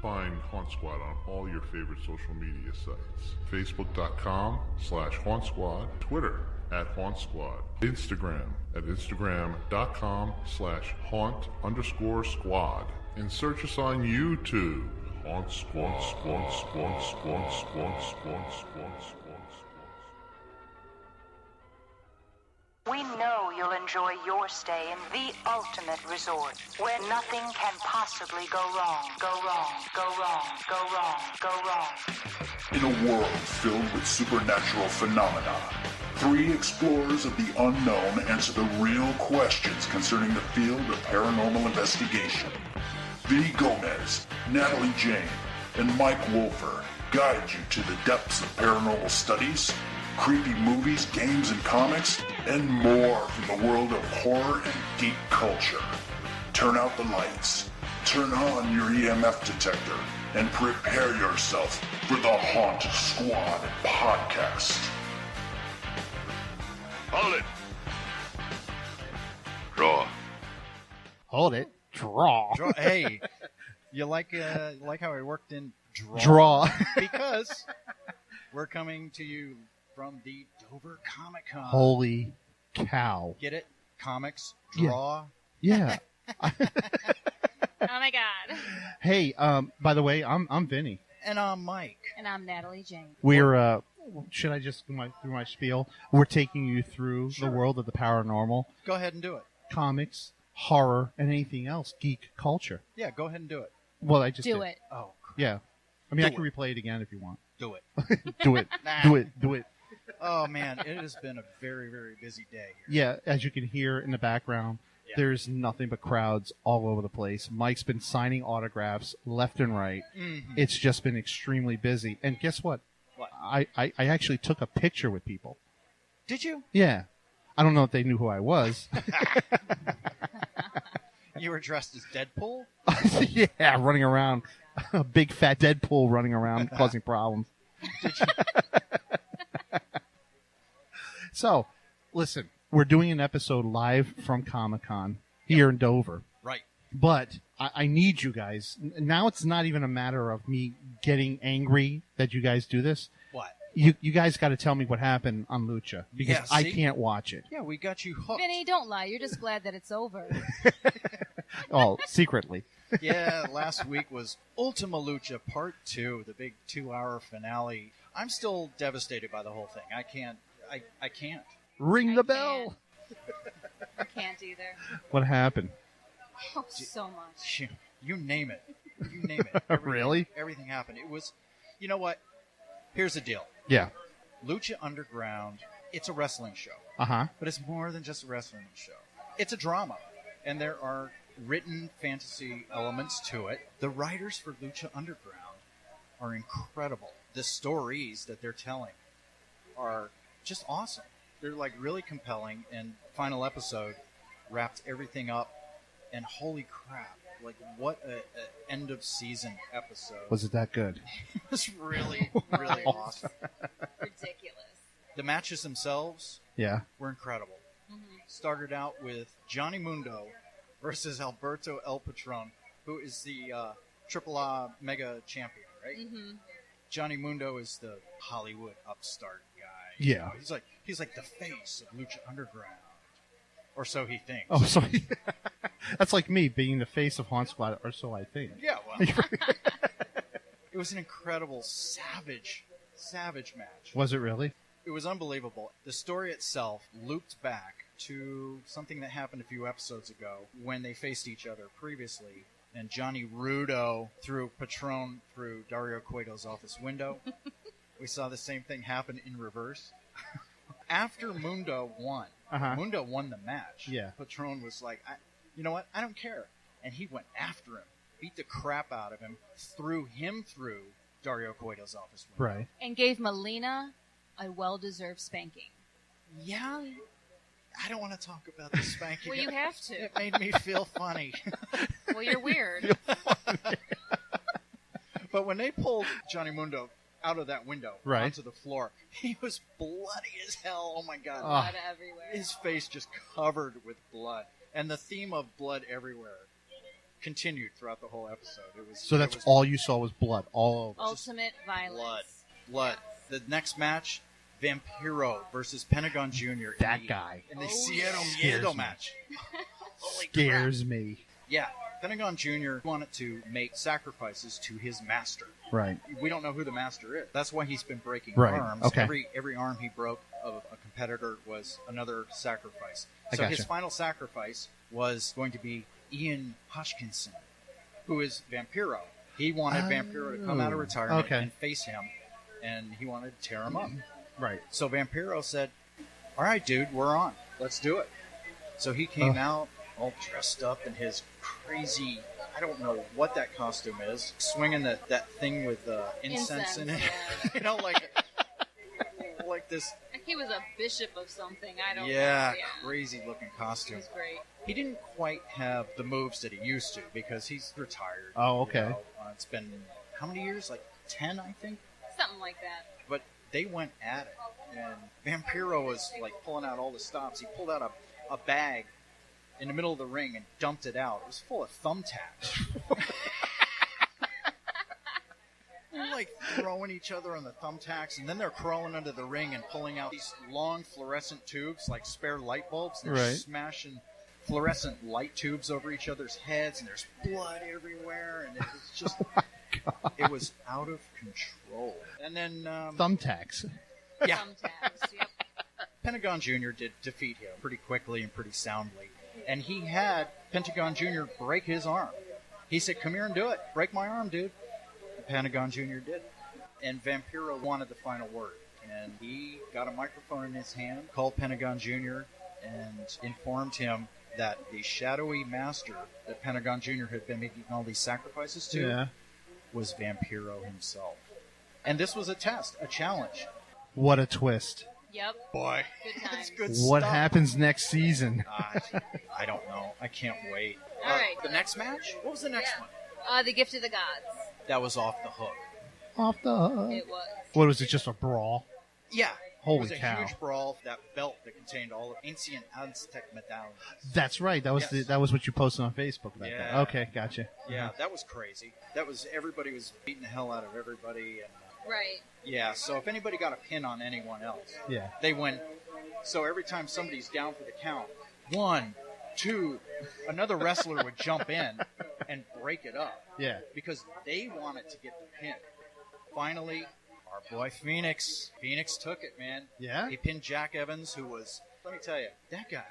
Find Haunt Squad on all your favorite social media sites. Facebook.com/Haunt Squad, Twitter @Haunt Squad, Instagram at Instagram.com/Haunt_Squad, and search us on YouTube. Haunt Squad, Squad, Squad, Squad, Squad, Squad, Squad, Squad. We know you'll enjoy your stay in the ultimate resort, where nothing can possibly go wrong, go wrong, go wrong, go wrong, go wrong. In a world filled with supernatural phenomena, 3 explorers of the unknown answer the real questions concerning the field of paranormal investigation. Vinny Gomez, Natalie Jane, and Mike Wolfer guide you to the depths of paranormal studies, creepy movies, games, and comics, and more from the world of horror and geek culture. Turn out the lights, turn on your EMF detector, and prepare yourself for the Haunt Squad podcast. Hold it. Draw. Hold it. Draw. Hey, you like how I worked in Draw. Because we're coming to you from the Dover Comic Con. Holy cow. Get it? Comics, draw. Yeah. Oh my God. Hey, by the way, I'm Vinny. And I'm Mike. And I'm Natalie Jane. We're, should I just go through my spiel? We're taking you through the world of the paranormal. Go ahead and do it. Comics, horror, and anything else, geek culture. Yeah, go ahead and do it. Well, I just do did. it. Oh, crap. Yeah. I mean, Do I can replay it again if you want. Do it. Do it. Nah. Do it. Do it. Oh, man, it has been a very, very busy day here. Yeah, as you can hear in the background, there's nothing but crowds all over the place. Mike's been signing autographs left and right. Mm-hmm. It's just been extremely busy. And guess what? What? I actually took a picture with people. Did you? Yeah. I don't know if they knew who I was. You were dressed as Deadpool? Yeah, running around. A big fat Deadpool running around causing problems. Did you? So, listen, we're doing an episode live from Comic-Con here in Dover. Right. But I need you guys. Now it's not even a matter of me getting angry that you guys do this. What? You guys got to tell me what happened on Lucha because I can't watch it. Yeah, we got you hooked. Vinny, don't lie. You're just glad that it's over. Oh, secretly. Yeah, last week was Ultima Lucha Part 2, the big 2-hour finale. I'm still devastated by the whole thing. I can't. Ring the bell. I can't either. What happened? Oh, so much. You name it. You name it. Really? Everything happened. It was, you know what? Here's the deal. Yeah. Lucha Underground, it's a wrestling show. Uh-huh. But it's more than just a wrestling show. It's a drama. And there are written fantasy elements to it. The writers for Lucha Underground are incredible. The stories that they're telling are just awesome. They're like really compelling, and final episode wrapped everything up, and holy crap, like what a end of season episode. Was it that good? It was really, really awesome. Ridiculous. The matches themselves were incredible. Mm-hmm. Started out with Johnny Mundo versus Alberto El Patron, who is the AAA Mega Champion, right? Mm-hmm. Johnny Mundo is the Hollywood upstart guy. Yeah. You know, he's like the face of Lucha Underground. Or so he thinks. Oh, sorry. That's like me being the face of Haunt Squad, or so I think. Yeah, well. It was an incredible, savage match. Was it really? It was unbelievable. The story itself looped back to something that happened a few episodes ago when they faced each other previously, and Johnny Rudo threw Patron through Dario Cueto's office window. We saw the same thing happen in reverse. After Mundo won, Mundo won the match. Yeah. Patron was like, you know what? I don't care. And he went after him, beat the crap out of him, threw him through Dario Cueto's office window. Right. And gave Melina a well-deserved spanking. Yeah. I don't want to talk about the spanking. Well, you have to. It made me feel funny. Well, you're weird. But when they pulled Johnny Mundo out of that window onto the floor, he was bloody as hell. Oh, my God. Blood everywhere. His face just covered with blood. And the theme of blood everywhere continued throughout the whole episode. So that's all you saw was blood all over. Ultimate violence. Blood. The next match, Vampiro versus Pentagon Jr. That guy. In the Oh, Cierro yeah. Miedo match. Holy Scares me. Yeah, Pentagon Jr. wanted to make sacrifices to his master. Right. We don't know who the master is. That's why he's been breaking Right, arms. okay. Every arm he broke of a competitor was another sacrifice. I So gotcha. his final sacrifice was going to be Ian Hodgkinson, who is Vampiro. He wanted Vampiro to come out of retirement okay. and face him, and he wanted to tear him up. Right. So Vampiro said, "All right, dude, we're on. Let's do it." So he came out all dressed up in his crazy, I don't know what that costume is, swinging that thing with incense in it. Yeah. You know, like this. He was a bishop of something. I don't know. Yeah, Yeah. crazy looking It costume. was great. He didn't quite have the moves that he used to because he's retired. Oh, okay. You know, it's been how many years? Like 10, I think. Something like that. But they went at it, and Vampiro was like pulling out all the stops. He pulled out a bag in the middle of the ring and dumped it out. It was full of thumbtacks. They're like throwing each other on the thumbtacks, and then they're crawling under the ring and pulling out these long fluorescent tubes, like spare light bulbs. And they're Right. smashing fluorescent light tubes over each other's heads, and there's blood everywhere, and it was just, it was out of control. And then, Thumbtacks. yeah, Thumbtacks. Yep. Pentagon Jr. did defeat him pretty quickly and pretty soundly. And he had Pentagon Jr. break his arm. He said, "Come here and do it. Break my arm, dude." And Pentagon Jr. did. And Vampiro wanted the final word. And he got a microphone in his hand, called Pentagon Jr., and informed him that the shadowy master that Pentagon Jr. had been making all these sacrifices to Yeah. was Vampiro himself. And this was a test, a challenge. What a twist. Yep. Boy, Good it's times. good What stuff. happens next season? I don't know. I can't wait. All right. The next match? What was the next Yeah. one? The Gift of the Gods. That was off the hook. Off the hook. It was. What was it? Just a brawl? Yeah. Holy it was a cow. huge brawl. That belt that contained all of ancient Aztec medallions. That's right. That was Yes. that was what you posted on Facebook about that. Yeah. Okay, gotcha. Yeah, that was crazy. That was everybody was beating the hell out of everybody, and Right. yeah. So if anybody got a pin on anyone else, Yeah. they win. So every time somebody's down for the count, 1, 2, another wrestler would jump in and break it up. Yeah. Because they wanted to get the pin. Finally, our boy Phoenix took it, man. Yeah? He pinned Jack Evans, who was, let me tell you, that guy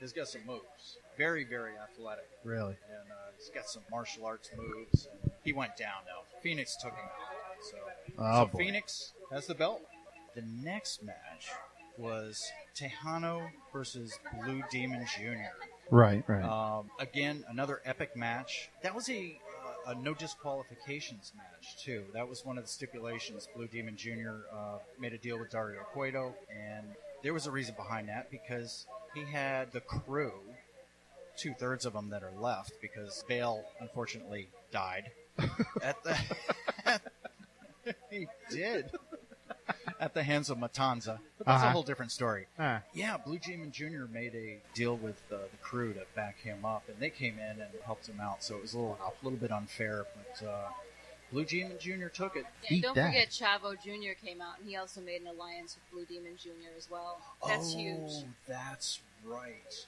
has got some moves. Very, very athletic. Really? And he's got some martial arts moves. And he went down, though. Phoenix took him out. So boy. Phoenix has the belt. The next match was Tejano versus Blue Demon Jr. Right, right. Again, another epic match. That was a no disqualifications match, too. That was one of the stipulations. Blue Demon Jr. Made a deal with Dario Cueto, and there was a reason behind that because he had the crew, 2/3 of them that are left, because Bale, unfortunately, died. He did. At the hands of Matanza. But that's a whole different story. Yeah, Blue Demon Jr. made a deal with the crew to back him up, and they came in and helped him out, so it was a little bit unfair, but Blue Demon Jr. took it. Yeah, Eat don't that. forget Chavo Jr. came out, and he also made an alliance with Blue Demon Jr. as well. That's huge. That's right.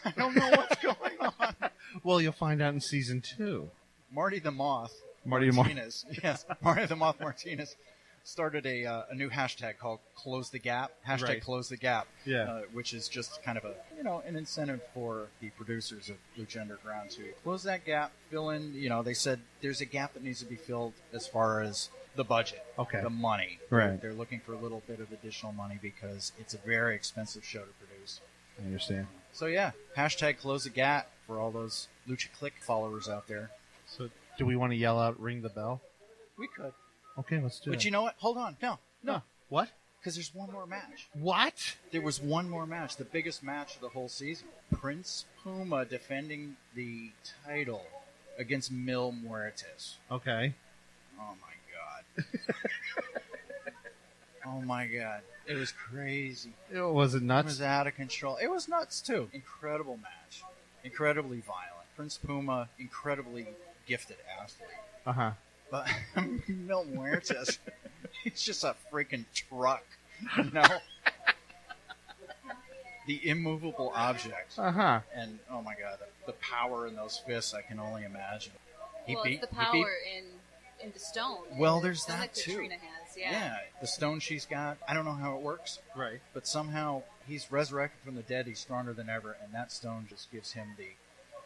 I don't know what's going on. Well, you'll find out in season 2. Marty the Moth Marty the Moth. Martinez. Yes, Marty the Moth Martinez started a new hashtag called Close the Gap. Hashtag Right. Close the Gap. Yeah. Which is just kind of an incentive for the producers of Lucha Underground to close that gap, fill in, they said there's a gap that needs to be filled as far as the budget. Okay. The money. Right. They're looking for a little bit of additional money because it's a very expensive show to produce. I understand. So yeah, hashtag Close the Gap for all those Lucha Click followers out there. So, do we want to yell out, ring the bell? We could. Okay, let's do it. But you know what? Hold on. No. What? Because there's one more match. What? There was one more match, the biggest match of the whole season. Prince Puma defending the title against Mil Muertes. Okay. Oh, my God. Oh, my God. It was crazy. Was it It nuts? was out of control. It was nuts, too. Incredible match. Incredibly violent. Prince Puma, incredibly gifted athlete. Uh-huh. But Mil Muertes, he's just a freaking truck, you know? The immovable object. Uh-huh. And, oh my god, the power in those fists, I can only imagine. It's the power in the stone. Well, there's Stone that too. Katrina has, Yeah, the stone she's got, I don't know how it works. Right. But somehow he's resurrected from the dead, he's stronger than ever, and that stone just gives him the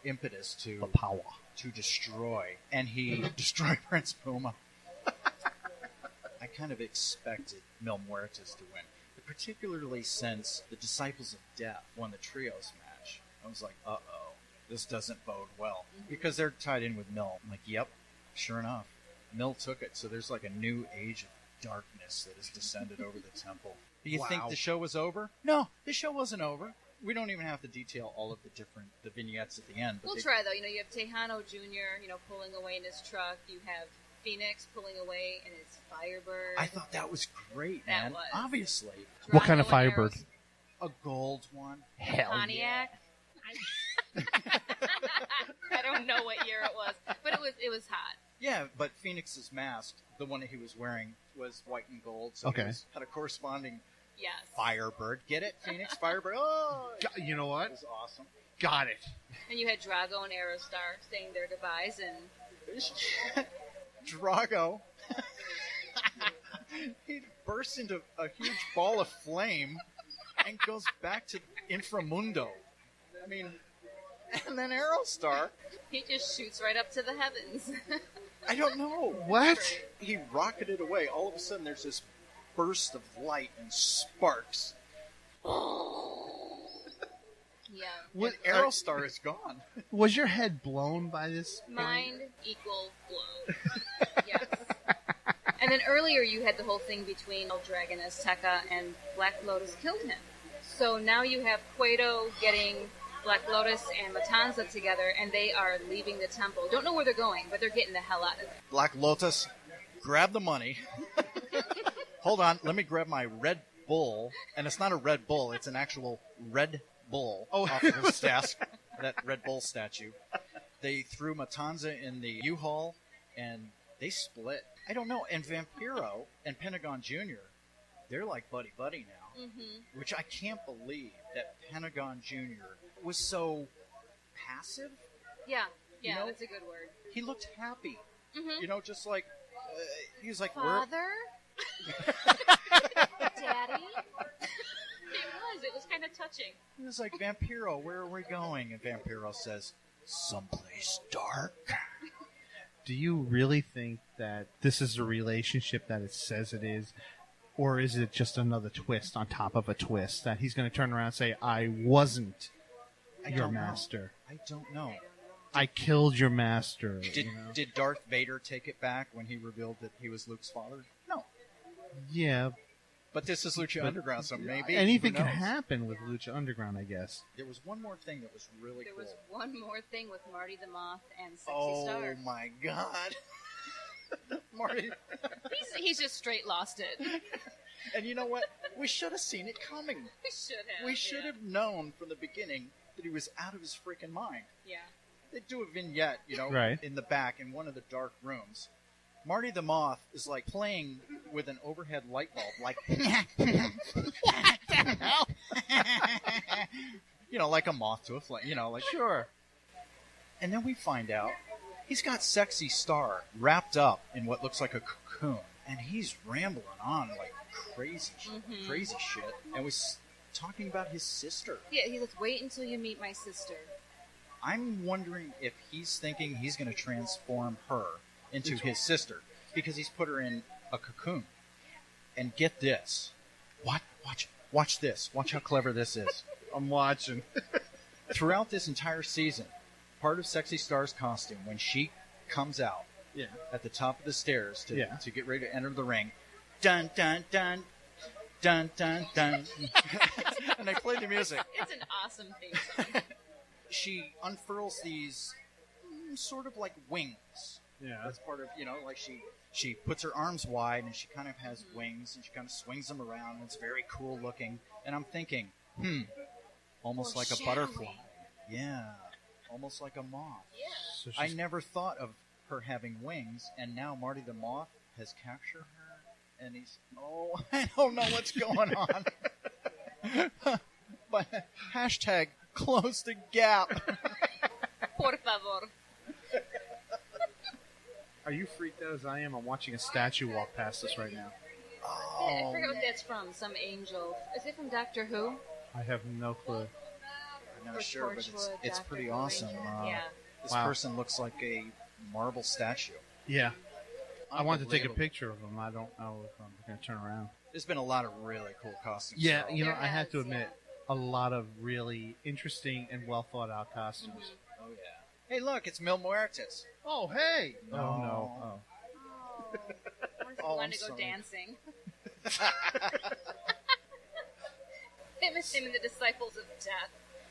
impetus to... The power. To destroy. And he destroyed Prince Puma. I kind of expected Mil Muertes to win. Particularly since the Disciples of Death won the trios match. I was like, uh-oh, this doesn't bode well. Because they're tied in with Mil. I'm like, yep, sure enough. Mil took it, so there's like a new age of darkness that has descended over the temple. Do you think the show was over? No, the show wasn't over. We don't even have to detail all of the vignettes at the end. But we'll try, though. You have Tejano Jr., pulling away in his truck. You have Phoenix pulling away in his Firebird. I thought that was great, man. Obviously. What kind of Firebird? A gold one. Hell Pontiac. Yeah. I don't know what year it was, but it was hot. Yeah, but Phoenix's mask, the one that he was wearing, was white and gold, so it had a corresponding Firebird. Get it, Phoenix? Firebird? Oh! You know what? It was awesome. Got it. And you had Drago and Aerostar saying their goodbyes, and... Drago, he bursts into a huge ball of flame and goes back to Inframundo. I mean, and then Aerostar. He just shoots right up to the heavens. I don't know. What? He rocketed away. All of a sudden, there's this burst of light and sparks. Yeah. And Aerostar is gone. Was your head blown by this? Mind equal blow. Yes. And then earlier you had the whole thing between El Dragon Azteca and Black Lotus killed him. So now you have Cueto getting Black Lotus and Matanza together, and they are leaving the temple. Don't know where they're going, but they're getting the hell out of there. Black Lotus, grab the money. Hold on, let me grab my Red Bull. And it's not a Red Bull, it's an actual Red Bull off of his desk, that Red Bull statue. They threw Matanza in the U-Haul, and they split. I don't know. And Vampiro and Pentagon Jr., they're like buddy-buddy now, which I can't believe that Pentagon Jr. was so passive. Yeah, that's a good word. He looked happy. Just like, he was like, Father? Daddy? It was kind of touching. He was like, Vampiro, where are we going? And Vampiro says, someplace dark. Do you really think that this is a relationship that it says it is? Or is it just another twist on top of a twist that he's going to turn around and say, I wasn't your master. I don't know. I killed your master. Did Darth Vader take it back when he revealed that he was Luke's father? No. Yeah. But this is Lucha Underground, so maybe. Anything can happen with Lucha Underground, I guess. There was one more thing that was really cool. There was one more thing with Marty the Moth and Sexy Star. Oh my god. Marty. He's just straight lost it. And you know what? We should have seen it coming. We should have known from the beginning that he was out of his freaking mind. Yeah. They do a vignette, in the back in one of the dark rooms. Marty the Moth is like playing with an overhead light bulb, like what the hell? Like a moth to a flame, Sure. And then we find out he's got Sexy Star wrapped up in what looks like a cocoon, and he's rambling on like crazy shit, and was talking about his sister. Yeah, he's like, wait until you meet my sister. I'm wondering if he's thinking he's going to transform her into his sister, because he's put her in a cocoon. And get this. Watch this. Watch how clever this is. I'm watching. Throughout this entire season, part of Sexy Star's costume, when she comes out at the top of the stairs to get ready to enter the ring, dun, dun, dun, dun, dun, dun. And they play the music. It's an awesome theme song. She unfurls these sort of like wings. Yeah. That's part of, like she puts her arms wide and she kind of has wings and she kind of swings them around and it's very cool looking. And I'm thinking, almost like a butterfly. Yeah. almost like a moth. Yeah. So I she's- never thought of her having wings, and now Marty the Moth has captured her, and he's, I don't know what's going on. But hashtag close the gap. Por favor. Are you freaked out as I am? I'm watching a statue walk past us right now. I forget what that's from. Some angel. Is it from Doctor Who? I have no clue. I'm Or not sure, but Torchwood, it's Dr. pretty Who awesome. Ranger? Uh, This Wow. person looks like a marble statue. Yeah. I wanted to take a Unbelievable. picture of him. I don't know if I'm going to turn around. There's been a lot of really cool costumes. Yeah, throughout. you know, There I have to has, admit, a lot of really interesting and well thought out costumes. Oh, yeah. Hey, look, it's Mil Muertes. Oh, hey! No. Oh, no. Oh. Oh. What if you Oh, wanted I'm to go sorry. dancing? Him and the Disciples of Death.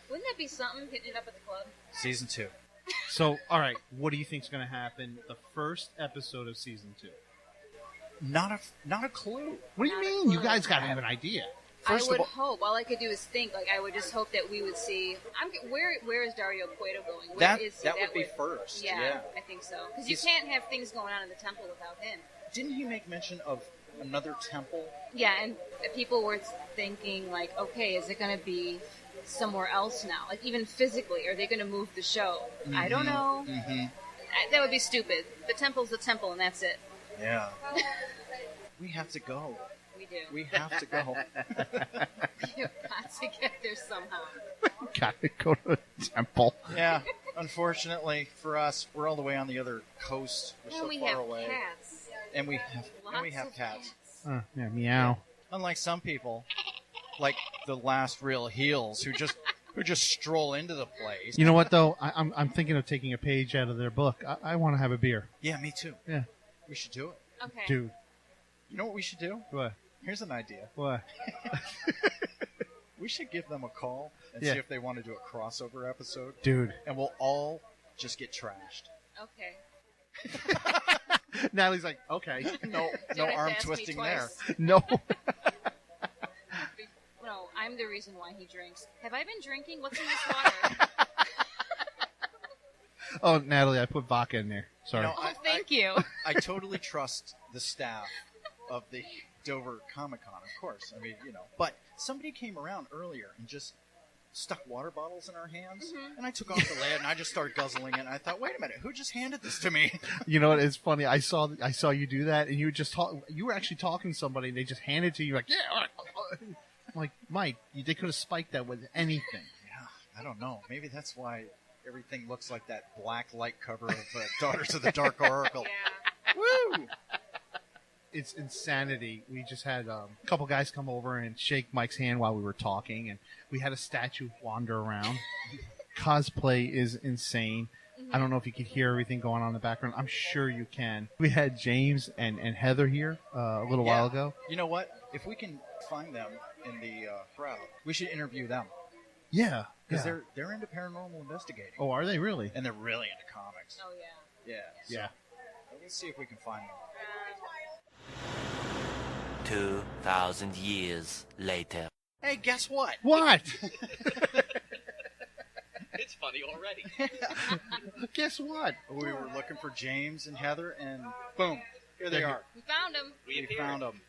Wouldn't that be something, hitting it up at the club? Season 2. So, all right, what do you think's going to happen the first episode of season 2? Not a clue. What do you Not a mean? You clue. guys got to have an idea. First I of would all- hope. All I could do is think. Like I would just hope that we would see. Where is Dario Cueto going? Where That is he? that would be first. Yeah, I think so. Because you He's- can't have things going on in the temple without him. Didn't he make mention of another temple? Yeah, and people were thinking like, okay, is it going to be somewhere else now? Like even physically, are they going to move the show? I don't know. Mm-hmm. That would be stupid. The temple's the temple, and that's it. Yeah. We have to go. We do. We have to go. We've got to get there somehow. Got to go to the temple. Yeah. Unfortunately for us, we're all the way on the other coast. We're And so we far have away. cats. And we Lots have of cats. Yeah, meow. Unlike some people, like the last real heels who just stroll into the place. You know what, though? I'm thinking of taking a page out of their book. I want to have a beer. Yeah, me too. Yeah. We should do it. Okay. Dude. You know what we should do? What? Here's an idea. What? We should give them a call and Yeah. see if they want to do a crossover episode, Dude. and we'll all just get trashed. Okay. Natalie's like, okay. No, Don't no have to arm ask me twisting there. twice. No. No, I'm the reason why he drinks. Have I been drinking? What's in this water? Oh, Natalie, I put vodka in there. Sorry. You know, Oh, thank you. I totally trust the staff of the Dover Comic Con, of course. I mean, But somebody came around earlier and just stuck water bottles in our hands, and I took off the lid and I just started guzzling it. And I thought, wait a minute, who just handed this to me? You know what? It's funny. I saw you do that, and you were just you were actually talking to somebody, and they just handed it to you. You're like, yeah. All right. I'm like, Mike, they could have spiked that with anything. Yeah, I don't know. Maybe that's why everything looks like that black light cover of Daughters of the Dark Oracle. Yeah. Woo! It's insanity. We just had a couple guys come over and shake Mike's hand while we were talking, and we had a statue wander around. Cosplay is insane. I don't know if you could hear everything going on in the background. I'm sure you can. We had James and Heather here a little while ago. You know what? If we can find them in the crowd, we should interview them. Yeah. Because Yeah. they're into paranormal investigating. Oh, are they really? And they're really into comics. Oh, yeah. Yeah. So Yeah. let's see if we can find them. 2,000 years later. Hey, guess what? What? It's funny already. Guess what? We were looking for James and Heather, and boom, here they They're are. We found him. We We appeared. found them.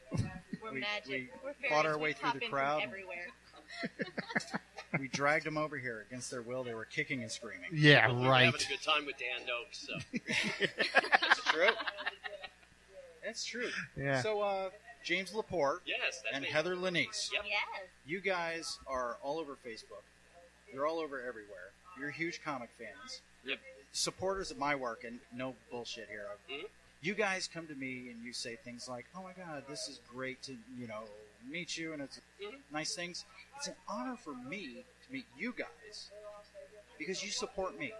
We're We- magic. we We're fought fairies. our way We through pop the in from crowd. everywhere. We dragged them over here against their will. They were kicking and screaming. Yeah, We were right. having a good time with Dan Noakes, so. It's true. It's true. Yeah. So, James Lepore Yes, that's and me. Heather Leanice, Yep. Yes. you guys are all over Facebook. You're all over everywhere. You're huge comic fans. Yep. Supporters of my work, and no bullshit here. Mhm. You guys come to me and you say things like, "Oh my God, this is great to meet you," and it's Mhm. nice things. It's an honor for me to meet you guys because you support me,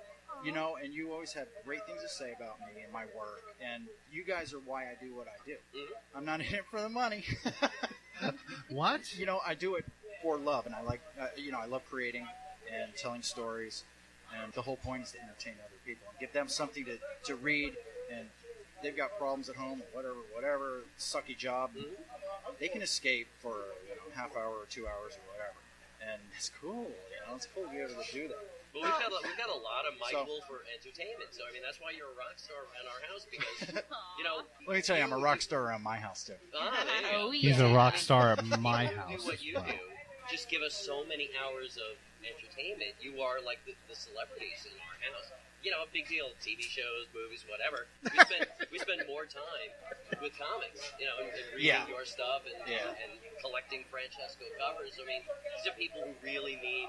and you always have great things to say about me and my work, and you guys are why I do what I do. Mhm. I'm not in it for the money. What? I do it for love, and I like, I love creating and telling stories, and the whole point is to entertain other people and give them something to read, and they've got problems at home or whatever, sucky job, they can escape for half hour or 2 hours or whatever, and it's cool. It's cool to be able to do that. But we've got a lot of Mike Wolf for entertainment. So I mean, that's why you're a rock star in our house because you know. Let me tell you, I'm a rock star around my house too. Oh, yeah. He's a rock star at my You house do what as you well. do. Just give us so many hours of entertainment. You are like the celebrities in our house. You know, a big deal. TV shows, movies, whatever. We spend more time with comics. You know, and reading your stuff and collecting Francesco covers. I mean, these are people who really mean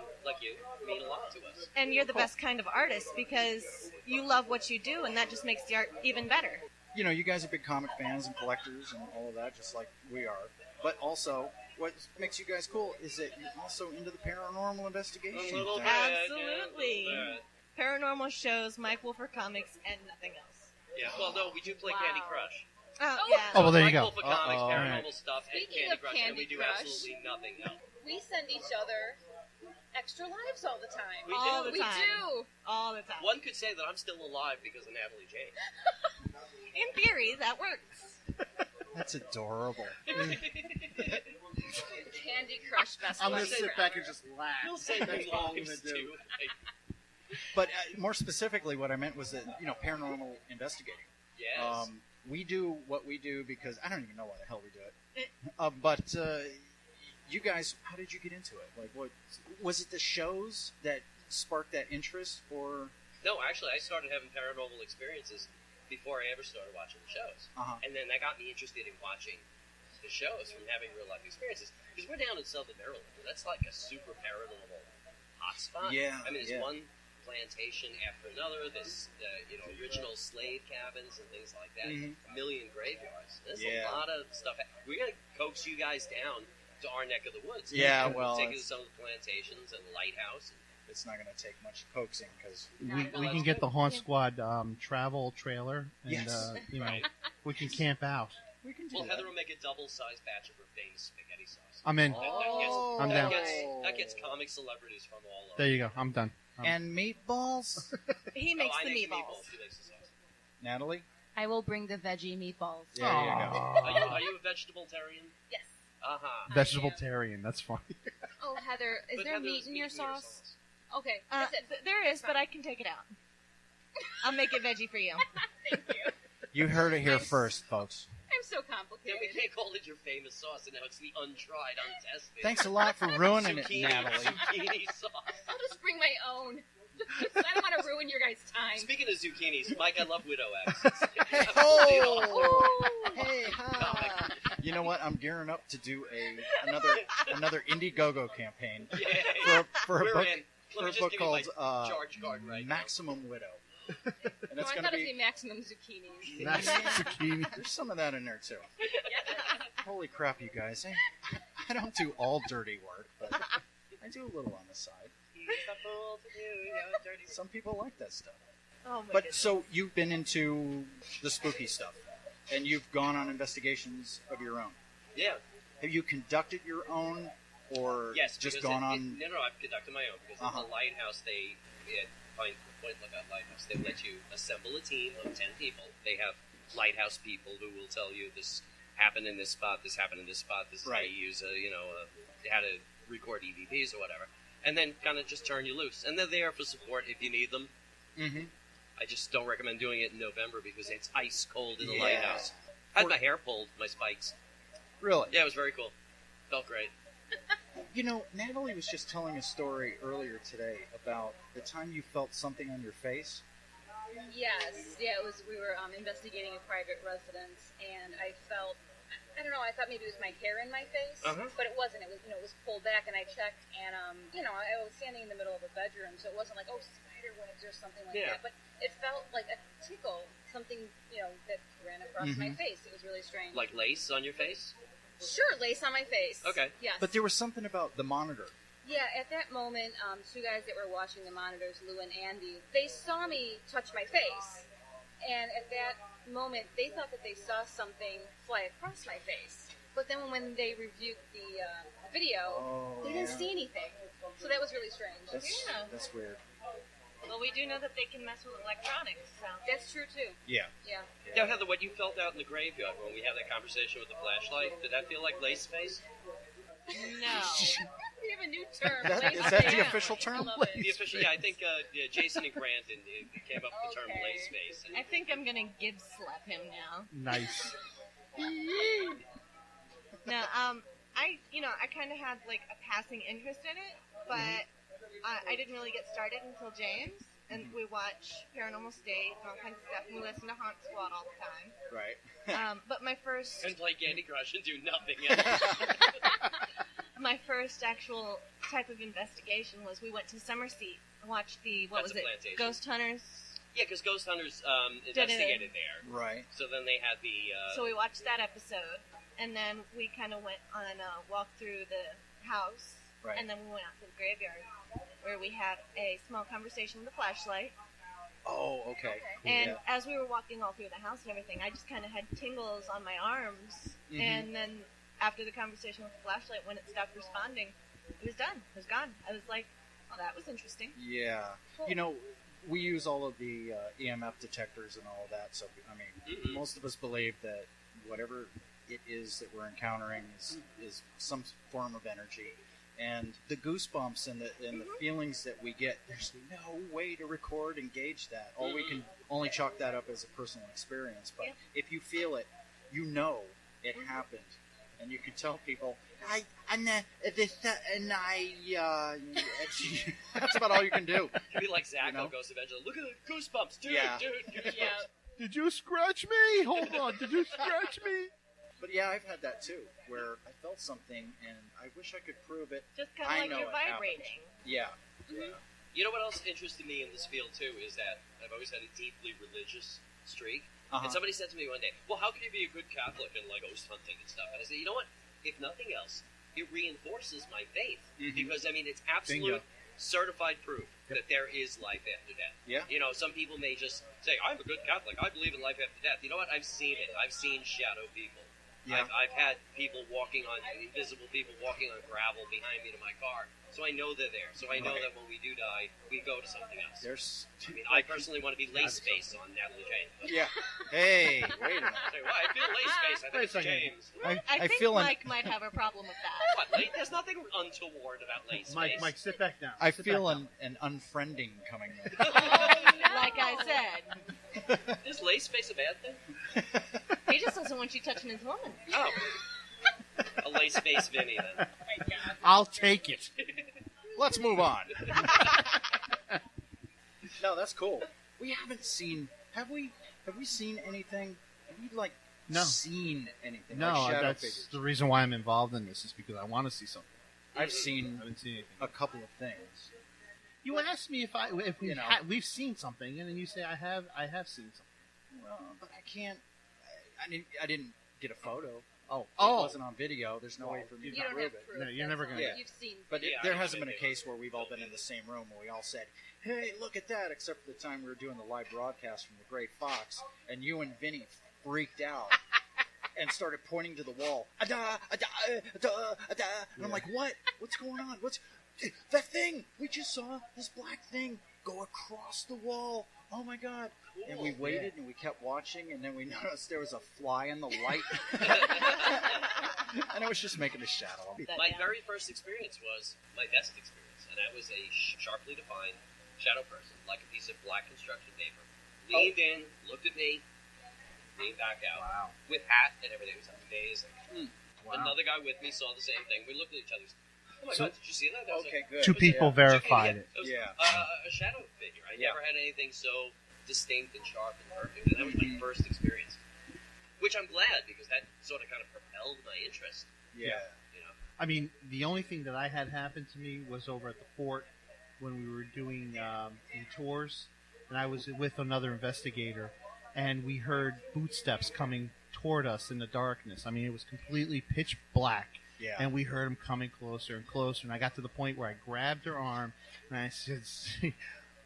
a lot to us. And you're the best kind of artist because you love what you do, and that just makes the art even better. You know, you guys are big comic fans and collectors and all of that, just like we are. But also, what makes you guys cool is that you're also into the paranormal investigation. A little bit, Absolutely. Yeah, a little bit. Paranormal shows, Mike Wolfer comics, and nothing else. Yeah, well, no, we do play Candy Crush. Oh, yeah. Oh, well, there you Mike go. Wolf for comics, paranormal Right. stuff, and Speaking Candy of Crush, and Candy we do Crush, absolutely nothing else. We send each other extra lives all the time. We All do. the time. We do. All the time. One could say that I'm still alive because of Natalie Jane. In theory, that works. That's adorable. Candy Crush best I'm going buddy. to sit back and just laugh. You'll save That's me all I'm going lives to do. too. But more specifically, what I meant was that, you know, paranormal investigating. Yes. We do what we do because I don't even know why the hell we do it. But you guys, how did you get into it? Like, what was it? The shows that sparked that interest, or? No, actually, I started having paranormal experiences before I ever started watching the shows. And then that got me interested in watching the shows from having real life experiences. Because we're down in Southern Maryland, and that's like a super paranormal hotspot. Yeah, I mean, there's yeah. one plantation after another. There's original slave cabins and things like that. A million graveyards. There's a lot of stuff. We're gonna coax you guys down to our neck of the woods. Yeah, and well, take you to some of the plantations and the lighthouse. it's not going to take much coaxing because We can get the Haunt Squad travel trailer, and Yes. you know, we can camp out. we can do Well, that. Heather will make a double-sized batch of her famous spaghetti sauce. I'm in. I'm That down. gets comic celebrities from all over. There you go. I'm done. And meatballs, He makes I the make meatballs. She makes the sauce. Natalie. I will bring the veggie meatballs. There you go. Are you a vegetable-tarian? Yes. Vegetable-tarian. That's funny. Oh, Heather, is But there Heather, meat in your speaking of sauce? Okay. Listen, There is, but I can take it out. I'll make it veggie for you. thank you. You heard it here first, folks. I'm so Yeah, complicated. we can't call it your famous sauce, and now it's the untried, untested. Thanks a lot for ruining it, Natalie. Zucchini sauce. I'll just bring my own. I don't want to ruin your guys' time. Speaking of zucchinis, Mike, I love Widow X. Oh! Hey, hi. You know what? I'm gearing up to do another Indiegogo campaign for a We're book in. Let for me a just book give you my called charge card right now. Maximum Widow. And No, it's I going thought to it was be the maximum zucchinis. That's zucchini. there's some of that in there too. Holy crap, you guys! I don't do all dirty work, but I do a little on the side. Some people like that stuff. Oh my But goodness. so you've been into the spooky stuff, and you've gone on investigations of your own. Yeah. Have you conducted your own, or Yes. just because gone on? No, I've conducted my own because at the lighthouse, at Point Lookout Lighthouse, they let you assemble a team of 10 people. They have lighthouse people who will tell you this happened in this spot, this happened in this spot, this is how you use how to record EVPs or whatever, and then kind of just turn you loose. And they're there for support if you need them. Mm-hmm. I just don't recommend doing it in November because it's ice cold in the lighthouse. I had my hair pulled, my spikes. Really? Yeah, it was very cool. Felt great. You know, Natalie was just telling a story earlier today about the time you felt something on your face. Yes. Yeah, it was. We were investigating a private residence, and I felt. I don't know. I thought maybe it was my hair in my face, but it wasn't. It was. It was pulled back, and I checked, and I was standing in the middle of a bedroom, so it wasn't like spider webs or something like that. But it felt like a tickle, something that ran across my face. It was really strange. Like lace on your face? Sure, lace on my face. Okay. Yes. But there was something about the monitor. Yeah, at that moment, two guys that were watching the monitors, Lou and Andy, they saw me touch my face. And at that moment, they thought that they saw something fly across my face. But then when they reviewed the video, they didn't see anything. So that was really strange. That's weird. Well, we do know that they can mess with electronics, so. That's true, too. Yeah. Yeah. Now, Heather, what you felt out in the graveyard when we had that conversation with the flashlight, did that feel like lace face? No. We have a new term. Is that the official term? The official, I think Jason and Grant came up with the term lay space. I think I'm gonna Gibbs slap him now. Nice. No, I kind of had like a passing interest in it, but I didn't really get started until James, and we watch Paranormal State and all kinds of stuff, and we listen to Haunt Squad all the time. Right. But my first... And play Candy Crush and do nothing else. My first actual type of investigation was we went to Summerseat and watched Plantation. Ghost Hunters? Yeah, because Ghost Hunters investigated there. Right. So then they had the... So we watched that episode, and then we kind of went on a walk through the house, right. And then we went out to the graveyard, where we had a small conversation with a flashlight. Oh, okay. And as we were walking all through the house and everything, I just kind of had tingles on my arms. Mm-hmm. And then after the conversation with the flashlight, when it stopped responding, it was done. It was gone. I was like, oh, that was interesting. Yeah. Cool. You know, we use all of the EMF detectors and all of that, so, I mean, most of us believe that whatever it is that we're encountering is some form of energy. And the goosebumps and the feelings that we get, there's no way to record and gauge that. Or we can only chalk that up as a personal experience. But if you feel it, you know it happened. And you can tell people, that's about all you can do. It could be like Zach on Ghost Avenger. Look at the goosebumps, dude, dude. Yeah. Did you scratch me? Hold on. Did you scratch me? But yeah, I've had that too, where I felt something and I wish I could prove it. Just kind of like you're vibrating. Yeah. Yeah. You know what else interested me in this field too is that I've always had a deeply religious streak. And somebody said to me one day, well, how can you be a good Catholic and like ghost hunting and stuff? And I said, you know what? If nothing else, it reinforces my faith. Because, I mean, it's absolute certified proof that there is life after death. Yeah. You know, some people may just say, I'm a good Catholic. I believe in life after death. You know what? I've seen it. I've seen shadow people. Yeah. I've had people invisible people walking on gravel behind me to my car. So I know they're there. So I know that when we do die, we go to something else. I personally want to be lace face on Natalie Jane. Yeah. Hey, wait a minute. I feel lace face. I think it's James. I think Mike might have a problem with that. What? There's nothing untoward about lace face. Mike, sit back down. I feel an unfriending coming in. Like I said. Is lace face a bad thing? He just doesn't want you touching his woman. Oh. A lace face Vinny then. Oh my God. I'll take it. Let's move on. No, that's cool. We haven't seen... Have we seen anything? Have we, seen anything? No, like shadow that's figures? the reason why I'm involved in this is because I want to see something. I haven't seen anything. A couple of things. You asked me if we've seen something, and then you say I have seen something. Well, but I can't... I didn't get a photo. It Oh. wasn't on video. There's no way for me to don't prove have it. proof. No, you're never gonna. Yeah. You've seen. But Yeah, there I hasn't been a video. case where we've all been in the same room where we all said, hey, look at that, except for the time we were doing the live broadcast from the Great Fox, and you and Vinny freaked out and started pointing to the wall. And I'm like, what? What's going on? What's that thing? We just saw this black thing go across the wall. Oh, my God. Cool. And we waited, and we kept watching, and then we noticed there was a fly in the light. And it was just making a shadow. My very first experience was my best experience, and that was a sharply defined shadow person, like a piece of black construction paper. Leaned in, looked at me, leaned back out, with hat and everything. It was amazing. Wow. Another guy with me saw the same thing. We looked at each other. Oh my God, did you see that? Okay, good. Two people verified it. It was a shadow figure. I never had anything so distinct and sharp and perfect, and that was my first experience. Which I'm glad, because that sort of kind of propelled my interest. Yeah. You know? I mean, the only thing that I had happen to me was over at the fort when we were doing tours, and I was with another investigator, and we heard footsteps coming toward us in the darkness. I mean, it was completely pitch black. Yeah. And we heard him coming closer and closer, and I got to the point where I grabbed her arm, and I said,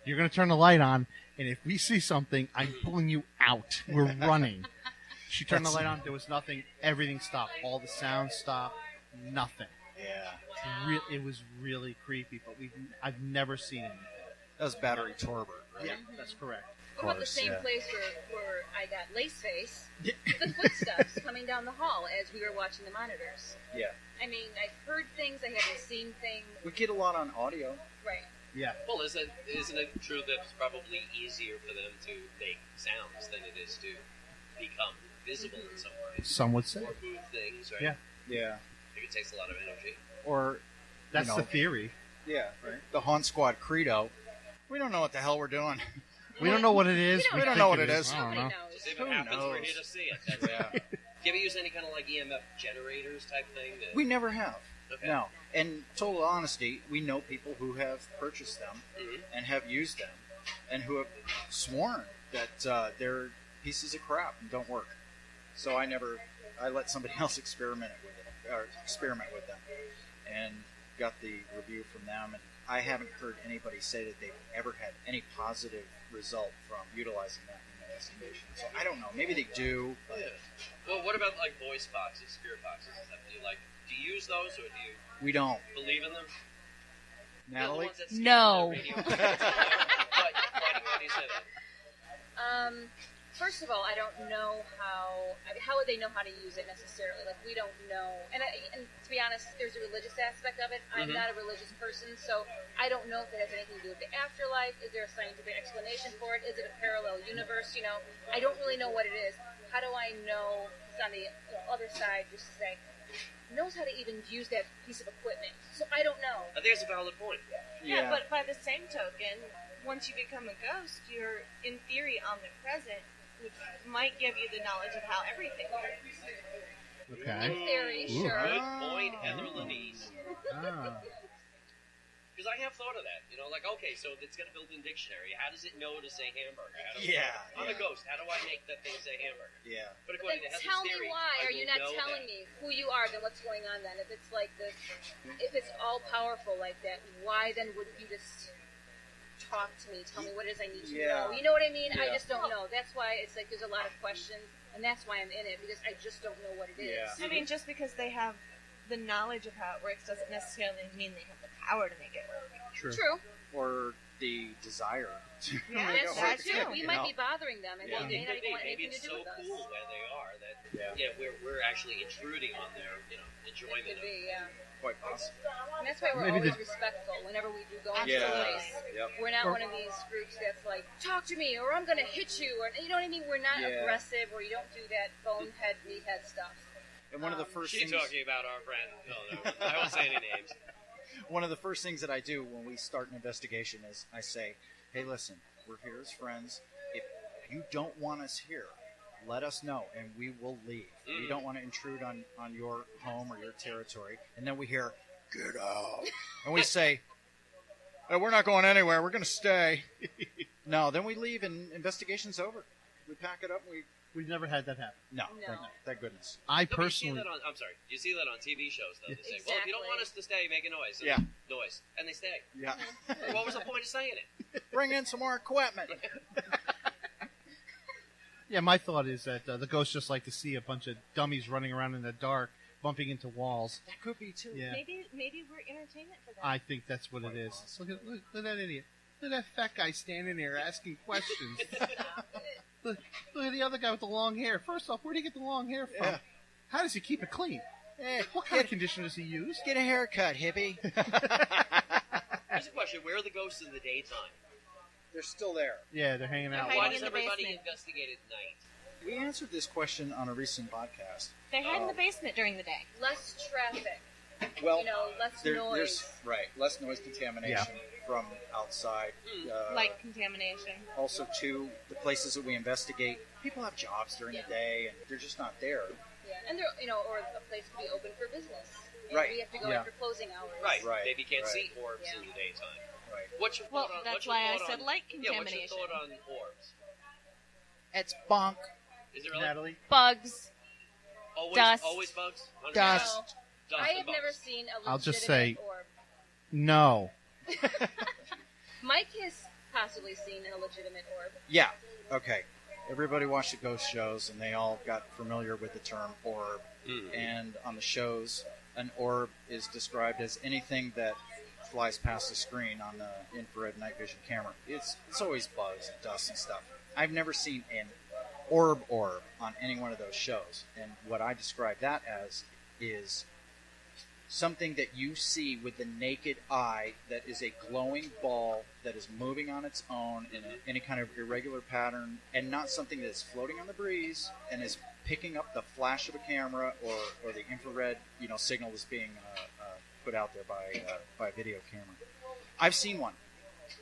you're going to turn the light on, and if we see something, I'm pulling you out. We're running. She turned the light on. There was nothing. Everything stopped. All the sounds stopped. Nothing. Yeah. It was really creepy, but I've never seen anything. That was Battery Torbert, right? Yeah, that's correct. What about the same place where I got Laceface, the footsteps coming down the hall as we were watching the monitors. Yeah. I mean, I've heard things, I haven't seen things. We get a lot on audio. Right. Yeah. Well, isn't it true that it's probably easier for them to make sounds than it is to become visible in some way? Some would say. Or move things, right? Yeah. Yeah. I think it takes a lot of energy. Or, That's the theory. Yeah, right. The Haunt Squad credo. We don't know what the hell we're doing. We don't know what it is. We don't know what it is. I don't know. Just if Who it happens, we're knows? here to see it. That's it. Do you ever use any kind of like EMF generators type thing? We never have. Okay. No. In total honesty, we know people who have purchased them and have used them and who have sworn that they're pieces of crap and don't work. So I let somebody else experiment with them and got the review from them, and I haven't heard anybody say that they've ever had any positive result from utilizing that in investigation. So I don't know. Maybe they do. But Yeah. Well, what about like voice boxes, spirit boxes and stuff? Do you use those, or do you we don't. believe in them? Natalie? The ones that No. scan the radio. Why do you say that? First of all, I don't know how would they know how to use it necessarily? Like, we don't know. And to be honest, there's a religious aspect of it. I'm not a religious person, so I don't know if it has anything to do with the afterlife. Is there a scientific explanation for it? Is it a parallel universe? I don't really know what it is. How do I know? It's on the other side, just to say, knows how to even use that piece of equipment. So I don't know. I think it's a valid point. Yeah, but by the same token, once you become a ghost, you're in theory omnipresent, which might give you the knowledge of how everything works. Okay. In theory, sure. Good point, Heather Leanice. Ah. Because I have thought of that. Like, okay, so it's got a built-in dictionary. How does it know to say hamburger? I'm a ghost. How do I make that thing say hamburger? Yeah. But Then according to Heather's tell me theory, why. I Are you will not know telling that. me who you are, then what's going on then? If it's like this, if it's all powerful like that, why then wouldn't you just talk to me, tell me what it is I need to know? You know what I mean? I Yeah. just don't know. That's why it's like there's a lot of questions, and that's why I'm in it, because I just don't know what it is. Yeah. I mean, just because they have the knowledge of how it works doesn't necessarily mean they have the power to make it work. True. Or the desire to Yeah, make That's it work. true. We might be bothering them, and Yeah. they may not even want Maybe anything it's to do so with us. cool where they are that Yeah. we're actually intruding on their enjoyment Could of be, yeah. Quite possible. And that's why we're Maybe always the- respectful whenever we do go into Yeah. a place. Yep. We're not one of these groups that's like, talk to me, or I'm going to hit you, or you know what I mean? We're not Yeah. aggressive, or you don't do that bonehead, meathead stuff. And one of the first She's things talking about our friend. No, I won't say any names. one of the first things that I do when we start an investigation is I say, hey, listen, we're here as friends. If you don't want us here, let us know, and we will leave. We don't want to intrude on your home or your territory. And then we hear, get out. And we say, hey, we're not going anywhere. We're going to stay. No, then we leave, and investigation's over. We pack it up, and We've never had that happen. No. No. Thank goodness. I No, but personally, I'm sorry. You see that on TV shows, though. They say, well, if you don't Exactly. want us to stay, make a noise. And Yeah. Noise. And they stay. Yeah. What was the point of saying it? Bring in some more equipment. yeah, my thought is that the ghosts just like to see a bunch of dummies running around in the dark, bumping into walls. That could be, too. Yeah, Maybe we're entertainment for them. I think that's what it is. Look at that idiot. Look at that fat guy standing there asking questions. Look at the other guy with the long hair. First off, where do you get the long hair from? Yeah. How does he keep it clean? Hey, What kind of conditioner does he use? get a haircut, hippie. Here's a question. Where are the ghosts in the daytime? They're still there. Yeah, they're hanging out. hiding Why in does the everybody basement. investigate at night? We answered this question on a recent podcast. They hide in the basement during the day. Less traffic, Well, less there's noise. less noise contamination from outside. Light contamination. Also, too, the places that we investigate, people have jobs during the day, and they're just not there. Yeah, and they're, or a place to be open for business. And Right. We have to go Yeah. in for closing hours. Right. Right, Maybe you can't right. see orbs Yeah. in the daytime. Right. What's your Well, thought on, that's what's your why I thought said on- light Yeah, what's contamination. your thought on orbs? It's bonk. Is it really? Natalie? Bugs. Always, Dust. always bugs? 100%? Dust. Dust I and have bugs. never seen a legitimate I'll just say- orb. No. Mike has possibly seen a legitimate orb. Yeah. Okay. Everybody watched the ghost shows, and they all got familiar with the term orb. And on the shows, an orb is described as anything that flies past the screen on the infrared night vision camera. It's always bugs and dust and stuff. I've never seen any. orb on any one of those shows. And what I describe that as is something that you see with the naked eye that is a glowing ball that is moving on its own in any kind of irregular pattern, and not something that is floating on the breeze and is picking up the flash of a camera or the infrared signal that's being put out there by a video camera. I've seen one.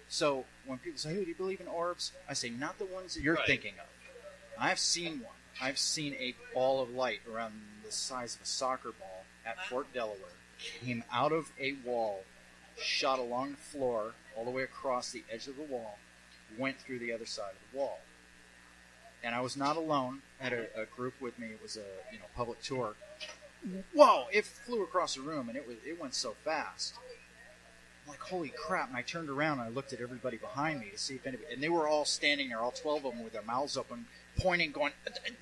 So when people say, "Hey, do you believe in orbs?" I say, not the ones that you're thinking of. I've seen one. I've seen a ball of light around the size of a soccer ball at Fort Delaware, came out of a wall, shot along the floor, all the way across the edge of the wall, went through the other side of the wall. And I was not alone. I had a group with me. It was a public tour. Whoa! It flew across the room, and it went so fast. I'm like, holy crap. And I turned around, and I looked at everybody behind me to see if anybody... And they were all standing there, all 12 of them with their mouths open, pointing, going,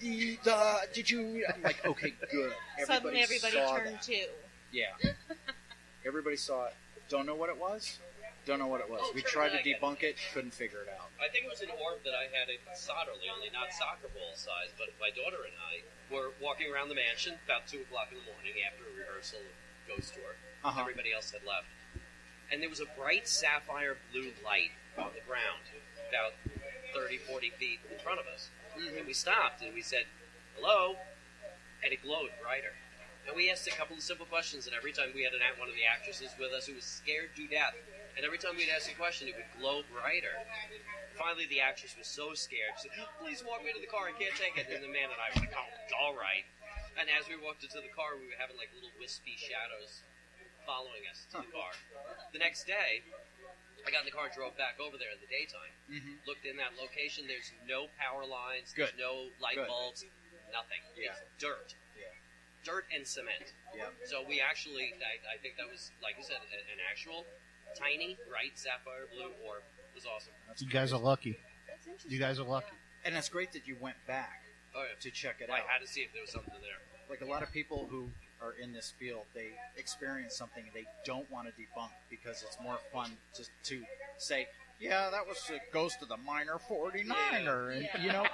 did you... I'm like, okay, good. Suddenly everybody saw turned that. too. Yeah. Everybody saw it. Don't know what it was. Don't know what it was. Oh, We sure, tried to I get it. debunk it, couldn't figure it out. I think it was an orb that I had at solderly, only not soccer ball size, but my daughter and I were walking around the mansion about 2 o'clock in the morning after a rehearsal of Ghost Tour. Uh-huh. Everybody else had left. And there was a bright sapphire blue light on the ground about 30, 40 feet in front of us. Mm-hmm. And we stopped and we said, hello? And it glowed brighter. And we asked a couple of simple questions, and every time we had one of the actresses with us who was scared to death, and every time we'd ask a question, it would glow brighter. Finally, the actress was so scared, she said, please walk me to the car, I can't take it. And the man and I were like, oh, all right. And as we walked into the car, we were having like little wispy shadows following us to the car. The next day, I got in the car and drove back over there in the daytime. Mm-hmm. Looked in that location, there's no power lines, there's no light bulbs, nothing. Yeah. It's dirt. Yeah. Dirt and cement. Yeah. So we actually, I think that was, like you said, an actual tiny, bright sapphire blue orb. It was awesome. You guys are lucky. You guys are lucky. And that's great that you went back to check it out. I had to see if there was something there. Like a lot of people who are in this field, they experience something they don't want to debunk because it's more fun just to say, yeah, that was the ghost of the minor 49er, and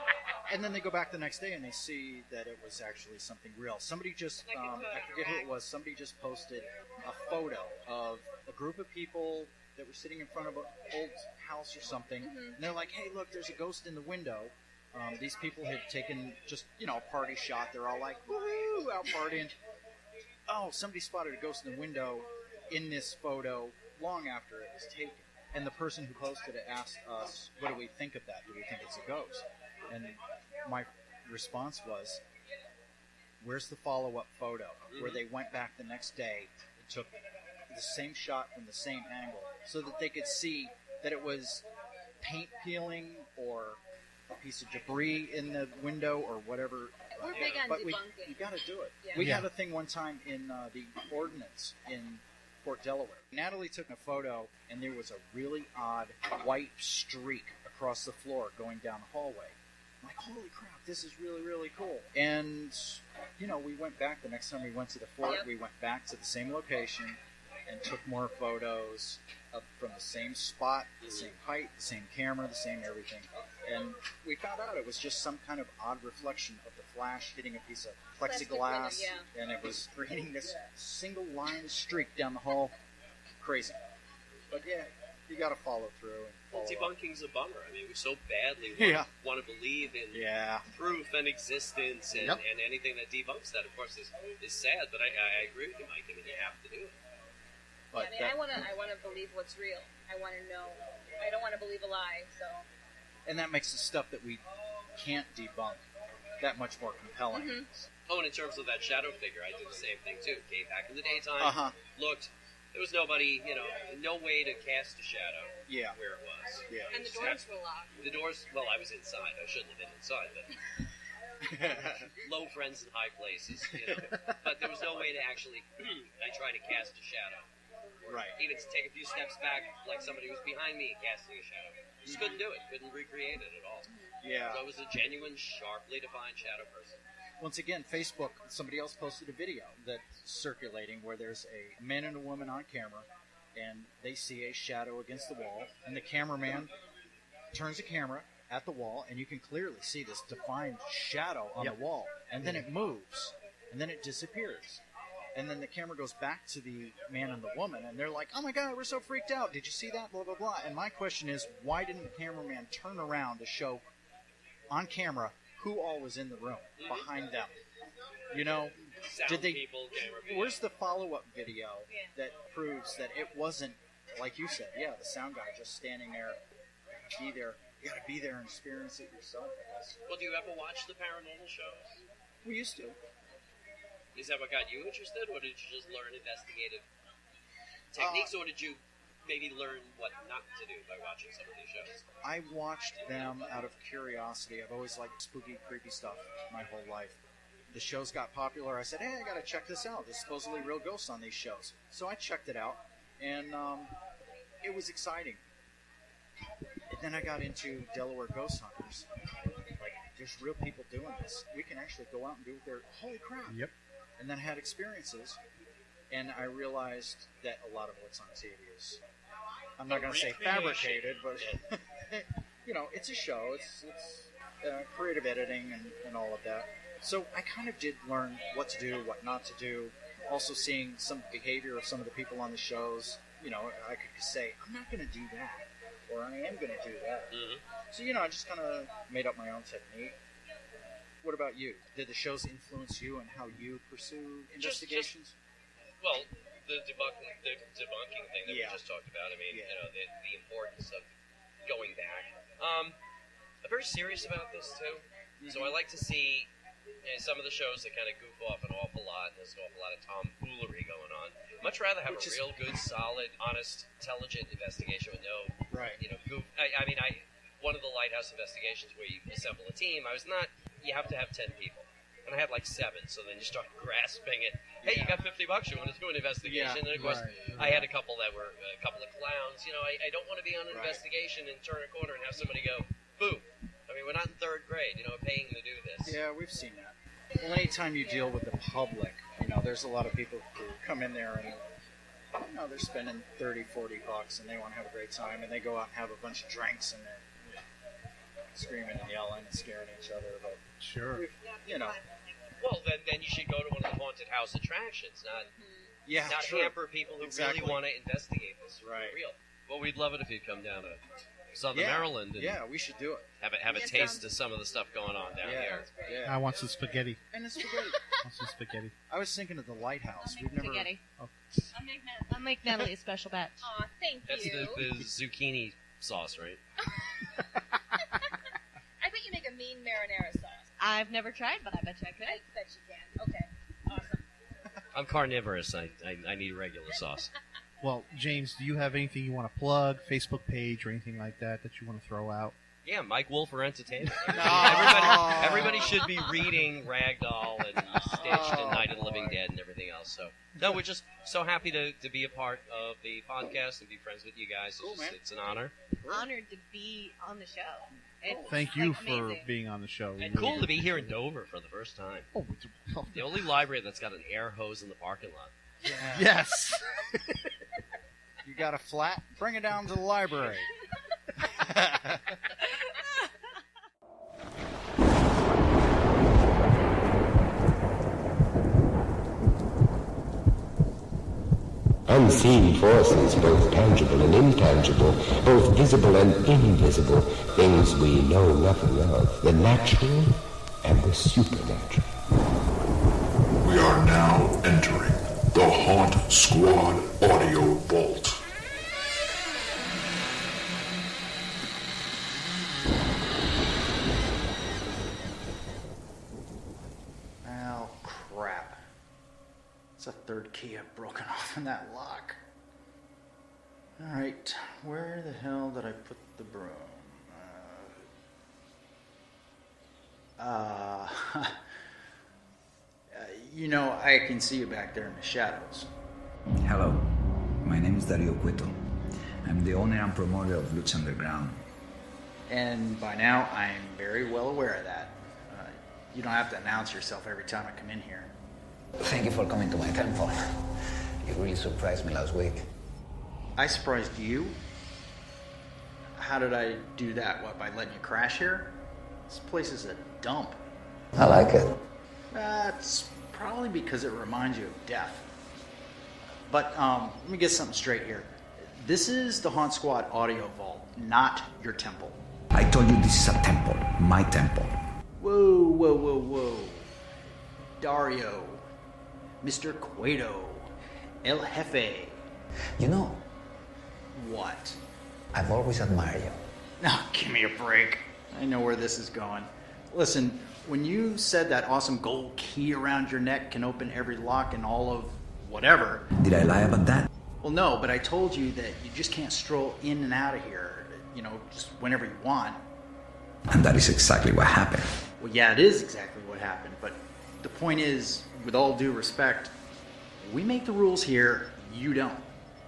and then they go back the next day and they see that it was actually something real. Somebody just, I forget who it was, somebody just posted a photo of a group of people that were sitting in front of an old house or something, and they're like, hey, look, there's a ghost in the window. These people had taken just, a party shot. They're all like, woohoo, out partying. Oh, somebody spotted a ghost in the window in this photo long after it was taken. And the person who posted it asked us, what do we think of that? Do we think it's a ghost? And my response was, where's the follow-up photo? Where they went back the next day and took the same shot from the same angle so that they could see that it was paint peeling or a piece of debris in the window or whatever. We're big on but debunking. You got to do it. Yeah. We had a thing one time in the ordnance in Fort Delaware. Natalie took a photo, and there was a really odd white streak across the floor going down the hallway. I'm like, holy crap, this is really, really cool. And, we went back. The next time we went to the fort, we went back to the same location and took more photos from the same spot, the same height, the same camera, the same everything. And we found out it was just some kind of odd reflection of the flash hitting a piece of plexiglass, and it was creating this single line streak down the hall. Crazy. But yeah, you got to follow through. And debunking's a bummer. I mean, we so badly want to believe in proof and existence and anything that debunks that, of course, is sad. But I agree with you, Mike. I mean, you have to do it. But I want to believe what's real. I want to know. I don't want to believe a lie. So. And that makes the stuff that we can't debunk that much more compelling. Mm-hmm. Oh, and in terms of that shadow figure, I did the same thing too. Came back in the daytime, looked. There was nobody, no way to cast a shadow. Yeah. Where it was. Yeah. And the doors were locked. The doors. Well, I was inside. I shouldn't have been inside, but. Low friends in high places, But there was no way to actually. I tried to cast a shadow. Right. Even to take a few steps back, like somebody was behind me casting a shadow. Just couldn't do it. Couldn't recreate it at all. Yeah. So it was a genuine, sharply defined shadow person. Once again, Facebook, somebody else posted a video that's circulating where there's a man and a woman on camera, and they see a shadow against the wall, and the cameraman turns the camera, at the wall, and you can clearly see this defined shadow on the wall. And then it moves, and then it disappears. And then the camera goes back to the man and the woman, and they're like, oh my God, we're so freaked out. Did you see that? Blah, blah, blah. And my question is, why didn't the cameraman turn around to show on camera who all was in the room behind them? You know, Sound people, camera people. where's the follow-up video that proves that it wasn't, like you said, the sound guy just standing there, be there. You gotta be there and experience it yourself, I guess. Well, do you ever watch the paranormal shows? We used to. Is that what got you interested, or did you just learn investigative techniques, or did you maybe learn what not to do by watching some of these shows? I watched them out of curiosity. I've always liked spooky, creepy stuff my whole life. The shows got popular. I said, hey, I gotta check this out. There's supposedly real ghosts on these shows. So I checked it out, and it was exciting. Then I got into Delaware Ghost Hunters. Like, there's real people doing this. We can actually go out and do their holy crap. Yep. And then I had experiences, and I realized that a lot of what's on TV is, I'm not going to say fabricated, but you know, it's a show. It's creative editing and all of that. So I kind of did learn what to do, what not to do. Also seeing some behavior of some of the people on the shows. You know, I could say, I'm not going to do that. Or I am going to do that. Mm-hmm. So, you know, I just kind of made up my own technique. What about you? Did the shows influence you and how you pursue investigations? Well, the debunking thing that we just talked about. I mean, you know, the importance of going back. I'm very serious about this, too. Mm-hmm. So I like to see some of the shows that kind of goof off an awful lot, and there's an awful lot of tomfoolery going on. Much rather have a real good, solid, honest, intelligent investigation with no, goof. I mean, one of the Lighthouse investigations where you assemble a team, you have to have 10 people. And I had like 7, so then you start grasping it. Hey, you got $50, you want to do an investigation? And of course, I had a couple that were a couple of clowns. You know, I don't want to be on an investigation and turn a corner and have somebody go, boo. I mean, we're not in 3rd grade, you know, we're paying to do this. Yeah, we've seen that. Well, anytime you deal with the public, you know, there's a lot of people who come in there and, you know, they're spending $30, $40 and they want to have a great time, and they go out and have a bunch of drinks and they're screaming and yelling and scaring each other. But you know. Well, then you should go to one of the haunted house attractions, not hamper people who really want to investigate this for real. Well, we'd love it if you'd come down to Southern Maryland. And we should do it. Have a taste of some of the stuff going on down here. Yeah. I want some spaghetti. And the spaghetti. I want some spaghetti. I was thinking of the Lighthouse. We've never. Spaghetti. Oh. I'll make Natalie a special batch. Aw, thank you. That's the zucchini sauce, right? I bet you make a mean marinara sauce. I've never tried, but I bet you I could. I bet you can. Okay. Awesome. I'm carnivorous. I need regular sauce. Well, James, do you have anything you want to plug, Facebook page or anything like that you want to throw out? Yeah, Mike Wolfer Entertainment. Everybody should be reading Ragdoll and Stitched and Night of the Living Dead and everything else. So, no, we're just so happy to be a part of the podcast and be friends with you guys. It's an honor. Honored to be on the show. Thank you for being on the show. And cool to be here in Dover for the first time. The only library that's got an air hose in the parking lot. Yeah. Yes. You got a flat? Bring it down to the library. Unseen forces, both tangible and intangible, both visible and invisible, things we know nothing of, the natural and the supernatural. We are now entering the Haunt Squad Audio Vault. Oh, crap. It's a 3rd key I've broken off in that lock. Alright, where the hell did I put the broom? You know, I can see you back there in the shadows. Hello, my name is Dario Cueto. I'm the owner and promoter of Lucha Underground. And by now, I'm very well aware of that. You don't have to announce yourself every time I come in here. Thank you for coming to my temple. You really surprised me last week. I surprised you? How did I do that? What, by letting you crash here? This place is a dump. I like it. That's probably because it reminds you of death. But let me get something straight here. This is the Haunt Squad audio vault, not your temple. I told you this is a temple. My temple. Whoa, whoa, whoa, whoa. Dario. Mr. Cueto. El Jefe. You know, What? I've always admired you. Now, give me a break. I know where this is going. Listen, when you said that awesome gold key around your neck can open every lock in all of whatever. Did I lie about that? Well, no, but I told you that you just can't stroll in and out of here, just whenever you want. And that is exactly what happened. Well, yeah, it is exactly what happened, but the point is, with all due respect, we make the rules here, you don't.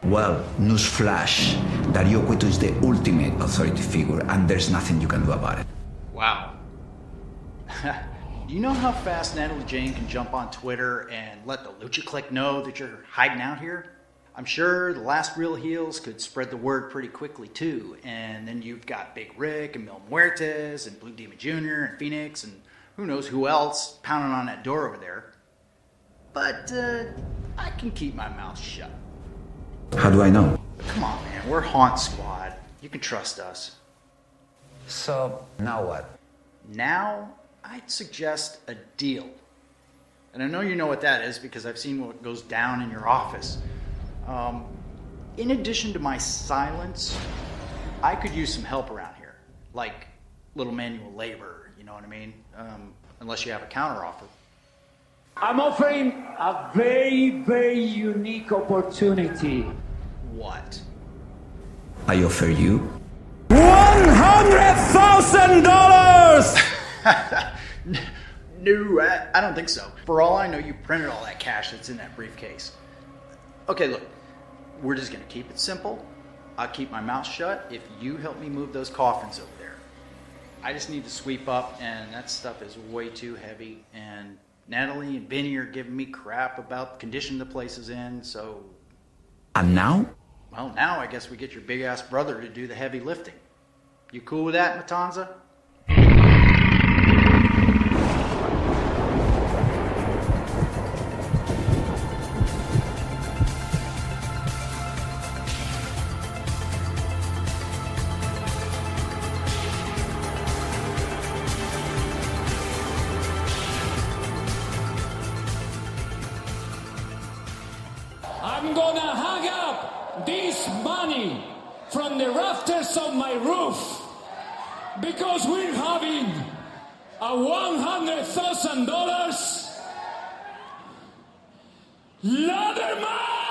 Well, newsflash. Dario Cueto is the ultimate authority figure, and there's nothing you can do about it. Wow. Do you know how fast Natalie Jane can jump on Twitter and let the Lucha Clique know that you're hiding out here? I'm sure the last real heels could spread the word pretty quickly too, and then you've got Big Rick and Mil Muertes and Blue Demon Jr. and Phoenix and who knows who else pounding on that door over there. But I can keep my mouth shut. How do I know? Come on, man, we're Haunt Squad. You can trust us. So, now what? Now, I'd suggest a deal. And I know you know what that is because I've seen what goes down in your office. In addition to my silence, I could use some help around here. Like little manual labor, you know what I mean? Unless you have a counteroffer. I'm offering a very, very unique opportunity. What? I offer you $100,000! No, I don't think so. For all I know, you printed all that cash that's in that briefcase. Okay, look, we're just going to keep it simple. I'll keep my mouth shut if you help me move those coffins over there. I just need to sweep up, and that stuff is way too heavy, and Natalie and Vinny are giving me crap about the condition the place is in, so... And now? Well, now I guess we get your big-ass brother to do the heavy lifting. You cool with that, Matanza? I'm gonna hang up this money from the rafters of my roof because we're having a $100,000 ladder match!